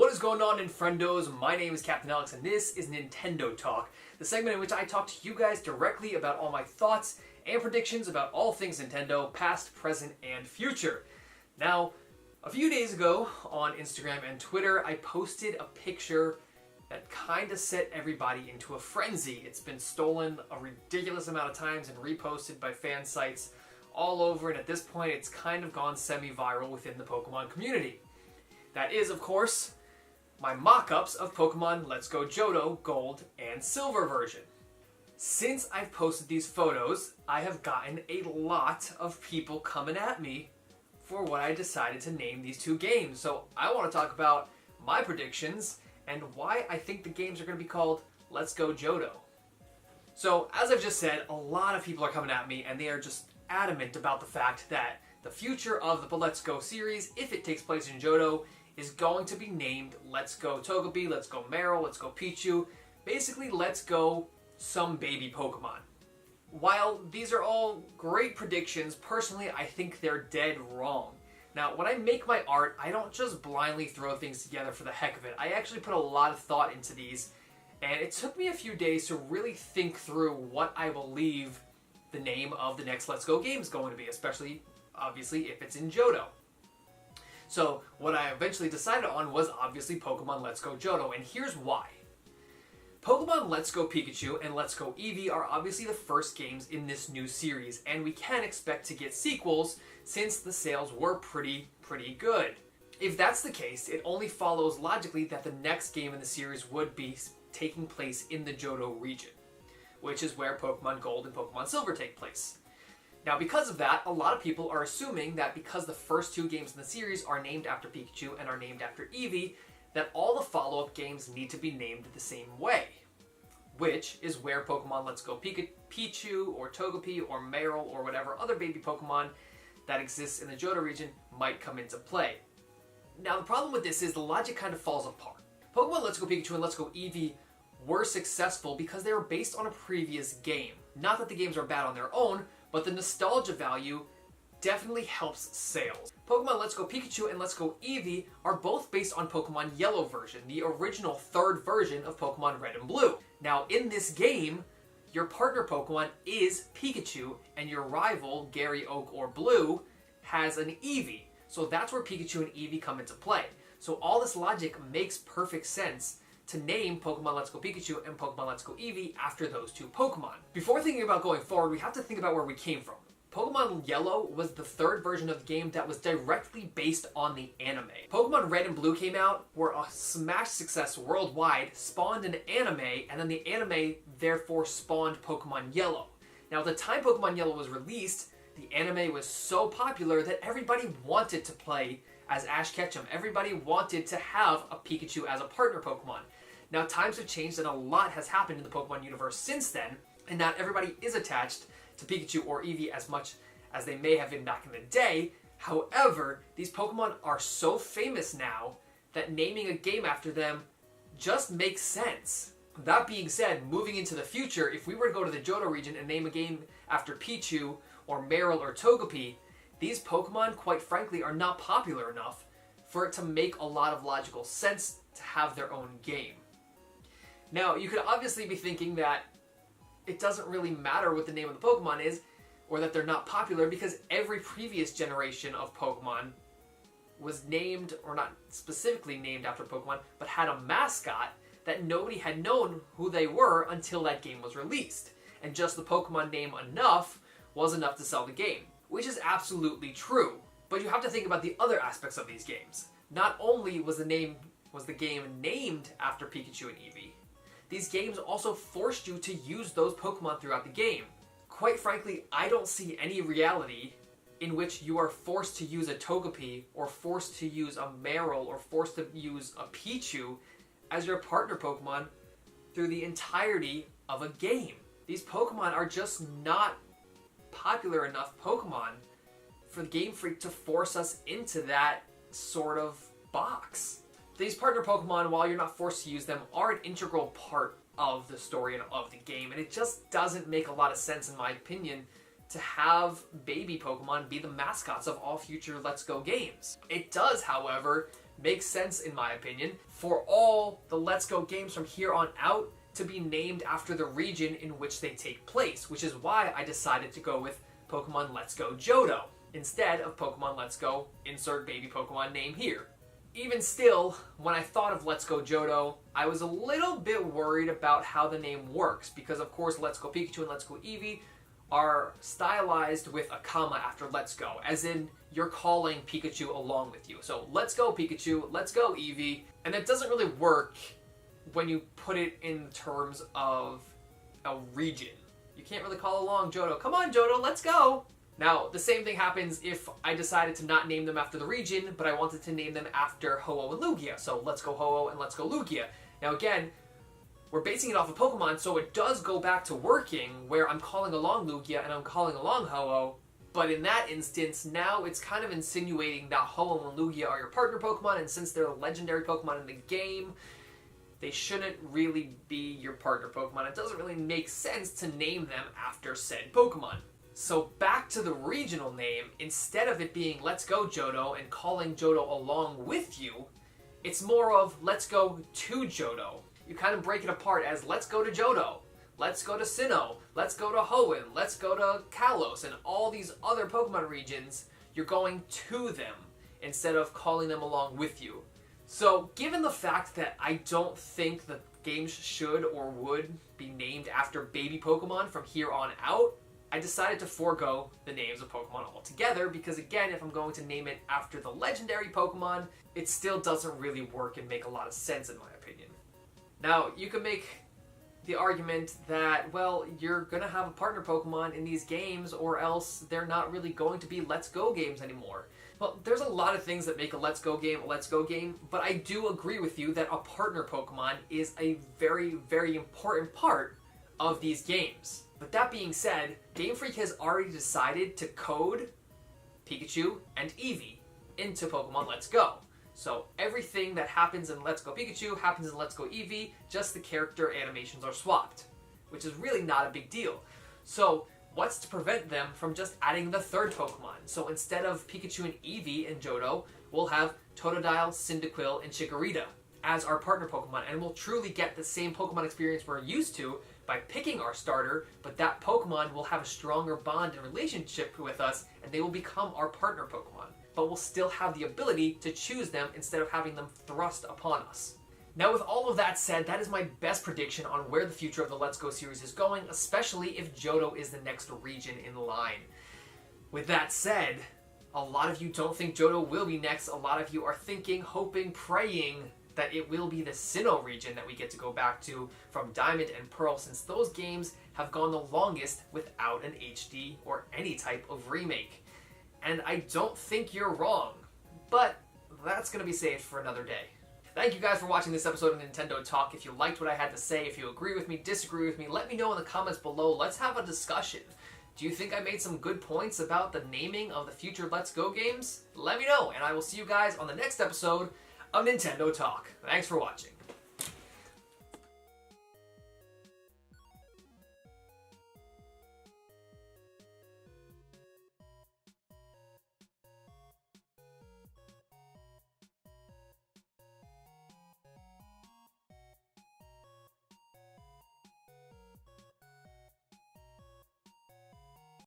What is going on, Nintendos? My name is Captain Alex and this is Nintendo Talk, the segment in which I talk to you guys directly about all my thoughts and predictions about all things Nintendo, past, present, and future. Now, a few days ago on Instagram and Twitter, I posted a picture that kind of set everybody into a frenzy. It's been stolen a ridiculous amount of times and reposted by fan sites all over, and at this point it's kind of gone semi-viral within the Pokemon community. That is, of course, my mock-ups of Pokemon Let's Go Johto Gold and Silver version. Since I've posted these photos, I have gotten a lot of people coming at me for what I decided to name these two games. So I want to talk about my predictions and why I think the games are going to be called Let's Go Johto. So, as I've just said, a lot of people are coming at me and they are just adamant about the fact that the future of the Let's Go series, if it takes place in Johto, is going to be named Let's Go Togepi, Let's Go Marill, Let's Go Pichu, basically Let's Go some baby Pokemon. While these are all great predictions, personally I think they're dead wrong. Now, when I make my art, I don't just blindly throw things together for the heck of it. I actually put a lot of thought into these, and it took me a few days to really think through what I believe the name of the next Let's Go game is going to be, especially, obviously, if it's in Johto. So, what I eventually decided on was obviously Pokemon Let's Go Johto, and here's why. Pokemon Let's Go Pikachu and Let's Go Eevee are obviously the first games in this new series, and we can expect to get sequels since the sales were pretty good. If that's the case, it only follows logically that the next game in the series would be taking place in the Johto region, which is where Pokemon Gold and Pokemon Silver take place. Now, because of that, a lot of people are assuming that because the first two games in the series are named after Pikachu and are named after Eevee, that all the follow-up games need to be named the same way, which is where Pokemon Let's Go Pichu or Togepi or Marill or whatever other baby Pokemon that exists in the Johto region might come into play. Now, the problem with this is the logic kind of falls apart. Pokemon Let's Go Pikachu and Let's Go Eevee were successful because they were based on a previous game. Not that the games are bad on their own, but the nostalgia value definitely helps sales. Pokemon Let's Go Pikachu and Let's Go Eevee are both based on Pokemon Yellow version, the original third version of Pokemon Red and Blue. Now, in this game, your partner Pokemon is Pikachu, and your rival, Gary Oak or Blue, has an Eevee. So that's where Pikachu and Eevee come into play. So all this logic makes perfect sense to name Pokemon Let's Go Pikachu and Pokemon Let's Go Eevee after those two Pokemon. Before thinking about going forward, we have to think about where we came from. Pokemon Yellow was the third version of the game that was directly based on the anime. Pokemon Red and Blue came out, were a smash success worldwide, spawned an anime, and then the anime therefore spawned Pokemon Yellow. Now, at the time Pokemon Yellow was released, the anime was so popular that everybody wanted to play as Ash Ketchum. Everybody wanted to have a Pikachu as a partner Pokemon. Now, times have changed and a lot has happened in the Pokemon universe since then, and not everybody is attached to Pikachu or Eevee as much as they may have been back in the day. However, these Pokemon are so famous now that naming a game after them just makes sense. That being said, moving into the future, if we were to go to the Johto region and name a game after Pichu or Marill or Togepi, these Pokemon, quite frankly, are not popular enough for it to make a lot of logical sense to have their own game. Now, you could obviously be thinking that it doesn't really matter what the name of the Pokemon is, or that they're not popular, because every previous generation of Pokemon was named, or not specifically named after Pokemon, but had a mascot that nobody had known who they were until that game was released. And just the Pokemon name enough was enough to sell the game, which is absolutely true. But you have to think about the other aspects of these games. Not only was the game named after Pikachu and Eevee, these games also forced you to use those Pokemon throughout the game. Quite frankly, I don't see any reality in which you are forced to use a Togepi, or forced to use a Marill, or forced to use a Pichu as your partner Pokemon through the entirety of a game. These Pokemon are just not popular enough Pokemon for Game Freak to force us into that sort of box. These partner Pokemon, while you're not forced to use them, are an integral part of the story and of the game, and it just doesn't make a lot of sense, in my opinion, to have baby Pokemon be the mascots of all future Let's Go games. It does, however, makes sense in my opinion for all the Let's Go games from here on out to be named after the region in which they take place, which is why I decided to go with Pokemon Let's Go Johto instead of Pokemon Let's Go insert baby Pokemon name here. Even still, when I thought of Let's Go Johto, I was a little bit worried about how the name works because of course Let's Go Pikachu and Let's Go Eevee are stylized with a comma after Let's Go, as in you're calling Pikachu along with you. So Let's Go Pikachu, Let's Go Eevee, and that doesn't really work when you put it in terms of a region. You can't really call along Johto. Come on, Johto, let's go! Now, the same thing happens if I decided to not name them after the region, but I wanted to name them after Ho-Oh and Lugia. So Let's Go Ho-Oh and Let's Go Lugia. Now again, we're basing it off of Pokemon, so it does go back to working where I'm calling along Lugia and I'm calling along Ho-Oh, but in that instance, now it's kind of insinuating that Ho-Oh and Lugia are your partner Pokemon, and since they're legendary Pokemon in the game, they shouldn't really be your partner Pokemon. It doesn't really make sense to name them after said Pokemon. So back to the regional name, instead of it being Let's Go Johto and calling Johto along with you, it's more of Let's Go to Johto. You kind of break it apart as Let's Go to Johto, Let's go to Sinnoh, Let's go to Hoenn, Let's go to Kalos, and all these other Pokemon regions, you're going to them instead of calling them along with you. So, given the fact that I don't think the games should or would be named after baby Pokemon from here on out, I decided to forego the names of Pokemon altogether because, again, if I'm going to name it after the legendary Pokemon, it still doesn't really work and make a lot of sense in my opinion. Now, you can make the argument that, well, you're going to have a partner Pokemon in these games or else they're not really going to be Let's Go games anymore. Well, there's a lot of things that make a Let's Go game a Let's Go game, but I do agree with you that a partner Pokemon is a very, very important part of these games. But that being said, Game Freak has already decided to code Pikachu and Eevee into Pokemon Let's Go. So everything that happens in Let's Go Pikachu happens in Let's Go Eevee, just the character animations are swapped, which is really not a big deal. So what's to prevent them from just adding the third Pokemon? So instead of Pikachu and Eevee and Johto, we'll have Totodile, Cyndaquil, and Chikorita as our partner Pokemon, and we'll truly get the same Pokemon experience we're used to by picking our starter, but that Pokemon will have a stronger bond and relationship with us, and they will become our partner Pokemon. But we'll still have the ability to choose them instead of having them thrust upon us. Now, with all of that said, that is my best prediction on where the future of the Let's Go series is going, especially if Johto is the next region in line. With that said, a lot of you don't think Johto will be next. A lot of you are thinking, hoping, praying that it will be the Sinnoh region that we get to go back to from Diamond and Pearl, since those games have gone the longest without an HD or any type of remake. And I don't think you're wrong, but that's going to be saved for another day. Thank you guys for watching this episode of Nintendo Talk. If you liked what I had to say, if you agree with me, disagree with me, let me know in the comments below. Let's have a discussion. Do you think I made some good points about the naming of the future Let's Go games? Let me know, and I will see you guys on the next episode of Nintendo Talk. Thanks for watching.